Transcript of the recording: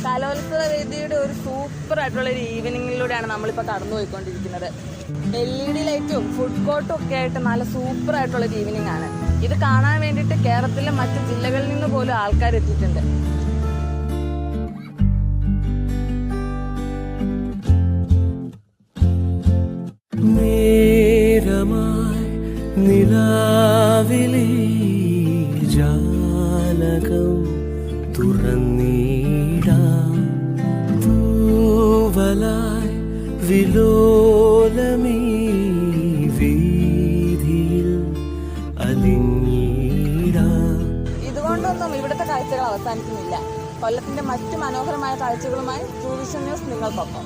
കലോത്സവ വേദിയുടെ ഒരു സൂപ്പർ ആയിട്ടുള്ള ഒരു ഈവനിങ്ങിലൂടെയാണ് നമ്മളിപ്പോൾ കടന്നു പോയിക്കൊണ്ടിരിക്കുന്നത്. LED ലൈറ്റും ഫുഡ് കോർട്ടും ഒക്കെ ആയിട്ട് നല്ല സൂപ്പർ ആയിട്ടുള്ള ഒരു ഈവനിങ് ആണ്. ഇത് കാണാൻ വേണ്ടിയിട്ട് കേരളത്തിലെ മറ്റ് ജില്ലകളിൽ നിന്ന് പോലും ആൾക്കാർ എത്തിയിട്ടുണ്ട്. നിലാവിലെ ജാലകം തുറന്നീടാം തൂവലായി വിലോലമീ വീതിയിൽ അലിഞ്ഞീടാം. ഇതുകൊണ്ടൊന്നും ഇവിടുത്തെ കാഴ്ചകൾ അവസാനിക്കുന്നില്ല. കൊല്ലത്തിന്റെ മറ്റു മനോഹരമായ കാഴ്ചകളുമായി ട്രൂ വിഷൻ ന്യൂസ് നിങ്ങൾക്കൊപ്പം.